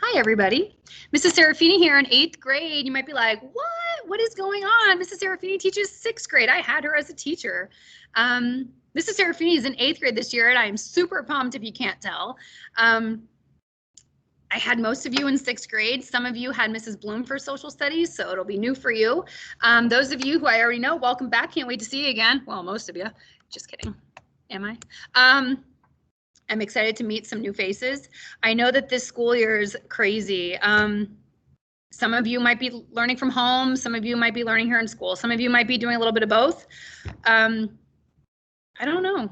Hi, everybody. Mrs. Serafini here in 8th grade. You might be like, what? What is going on? Mrs. Serafini teaches 6th grade. I had her as a teacher. Mrs. Serafini is in 8th grade this year, and I am super pumped if you can't tell. I had most of you in 6th grade. Some of you had Mrs. Bloom for social studies, so it'll be new for you. Those of you who I already know, welcome back. Can't wait to see you again. Well, most of you. Just kidding. Am I? I'm excited to meet some new faces. I know that this school year is crazy. Some of you might be learning from home. Some of you might be learning here in school. Some of you might be doing a little bit of both. I don't know.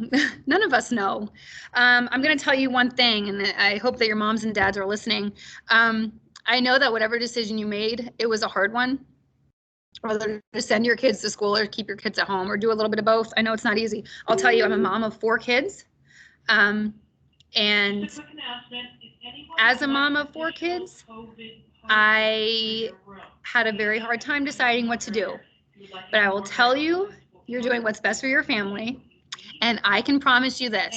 None of us know. I'm going to tell you one thing, and I hope that your moms and dads are listening. I know that whatever decision you made, it was a hard one. Whether to send your kids to school or keep your kids at home or do a little bit of both. I know it's not easy. I'll tell you, I'm a mom of 4 kids. And as a mom of 4 kids, I had a very hard time deciding what to do. But I will tell you, you're doing what's best for your family. And I can promise you this.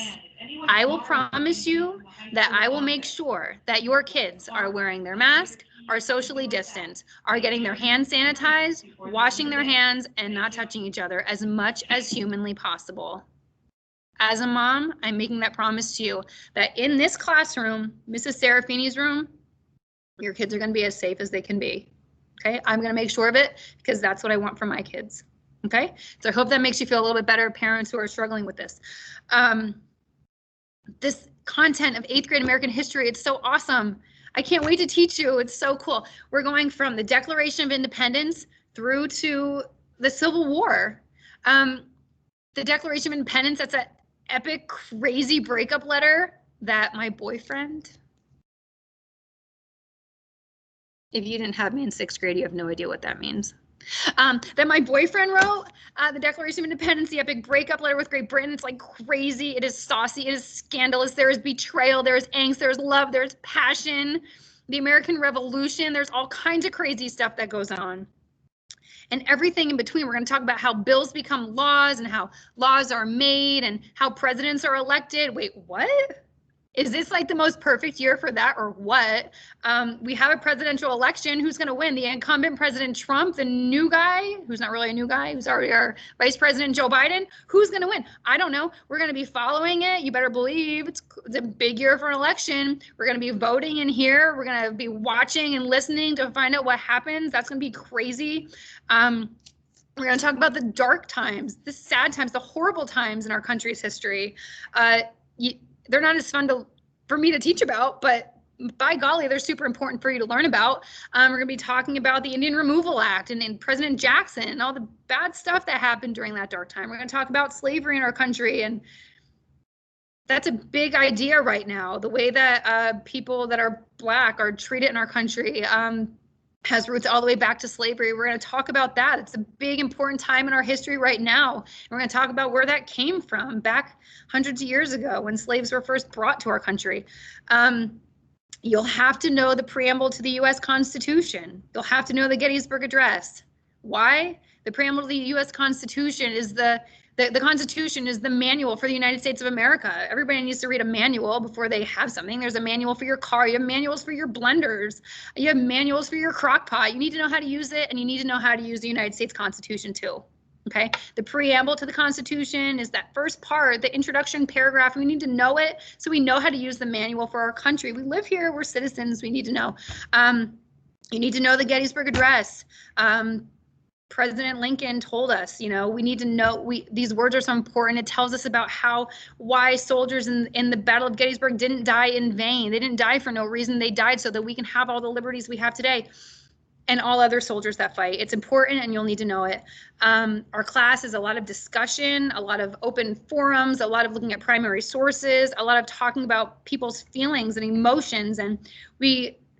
I will promise you that I will make sure that your kids are wearing their mask, are socially distant, are getting their hands sanitized, washing their hands, and not touching each other as much as humanly possible. As a mom, I'm making that promise to you that in this classroom, Mrs. Serafini's room, your kids are going to be as safe as they can be. Okay, I'm going to make sure of it because that's what I want for my kids. Okay, so I hope that makes you feel a little bit better, parents who are struggling with this. This content of 8th grade American history, it's so awesome. I can't wait to teach you. It's so cool. We're going from the Declaration of Independence through to the Civil War. The Declaration of Independence, that's an epic, crazy breakup letter that my boyfriend, if you didn't have me in 6th grade, you have no idea what that means. That my boyfriend wrote, the Declaration of Independence, the epic breakup letter with Great Britain. It's like crazy. It is saucy. It is scandalous. There is betrayal. There is angst. There is love. There's passion. The American Revolution. There's all kinds of crazy stuff that goes on. And everything in between. We're going to talk about how bills become laws and how laws are made and how presidents are elected. Wait, what? Is this like the most perfect year for that or what? We have a presidential election. Who's going to win? The incumbent President Trump, the new guy, who's not really a new guy, who's already our Vice President Joe Biden? Who's going to win? I don't know. We're going to be following it. You better believe it's a big year for an election. We're going to be voting in here. We're going to be watching and listening to find out what happens. That's going to be crazy. We're going to talk about the dark times, the sad times, the horrible times in our country's history. They're not as fun for me to teach about, but by golly, they're super important for you to learn about. We're going to be talking about the Indian Removal Act and President Jackson and all the bad stuff that happened during that dark time. We're going to talk about slavery in our country, and that's a big idea right now. The way that people that are Black are treated in our country has roots all the way back to slavery. We're going to talk about that. It's a big, important time in our history right now. And we're going to talk about where that came from back hundreds of years ago when slaves were first brought to our country. You'll have to know the preamble to the U.S. Constitution. You'll have to know the Gettysburg Address. Why? The preamble to the U.S. Constitution is the Constitution is the manual for the United States of America. Everybody needs to read a manual before they have something. There's a manual for your car. You have manuals for your blenders. You have manuals for your crock pot. You need to know how to use it, and you need to know how to use the United States Constitution too. Okay, the preamble to the Constitution is that first part, the introduction paragraph. We need to know it so we know how to use the manual for our country. We live here. We're citizens. We need to know. You need to know the Gettysburg Address. President Lincoln told us, you know, we need to know, these words are so important. It tells us about why soldiers in the Battle of Gettysburg didn't die in vain. They didn't die for no reason. They died so that we can have all the liberties we have today and all other soldiers that fight. It's important and you'll need to know it. Our class is a lot of discussion, a lot of open forums, a lot of looking at primary sources, a lot of talking about people's feelings and emotions. And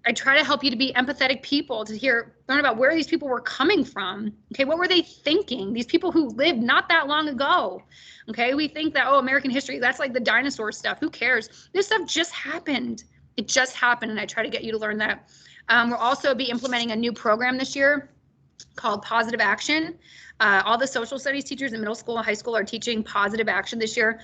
I try to help you to be empathetic people, to learn about where these people were coming from. Okay, what were they thinking? These people who lived not that long ago. Okay, we think that, oh, American history, that's like the dinosaur stuff. Who cares? This stuff just happened. It just happened, and I try to get you to learn that. We'll also be implementing a new program this year called Positive Action. All the social studies teachers in middle school and high school are teaching positive action this year.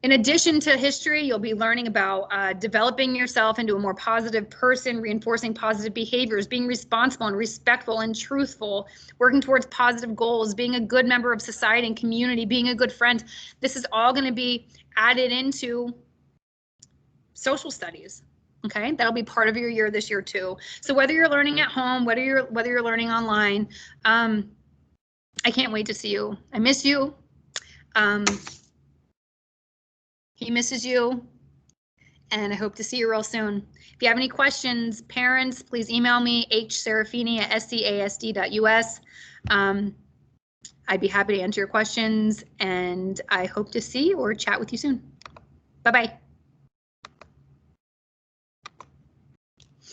In addition to history, you'll be learning about developing yourself into a more positive person, reinforcing positive behaviors, being responsible and respectful and truthful, working towards positive goals, being a good member of society and community, being a good friend. This is all going to be added into social studies. Okay, that'll be part of your year this year too. So whether you're learning at home, whether you're learning online, I can't wait to see you. I miss you. He misses you, and I hope to see you real soon. If you have any questions, parents, please email me, hserafini@scasd.us. I'd be happy to answer your questions, and I hope to see or chat with you soon. Bye-bye.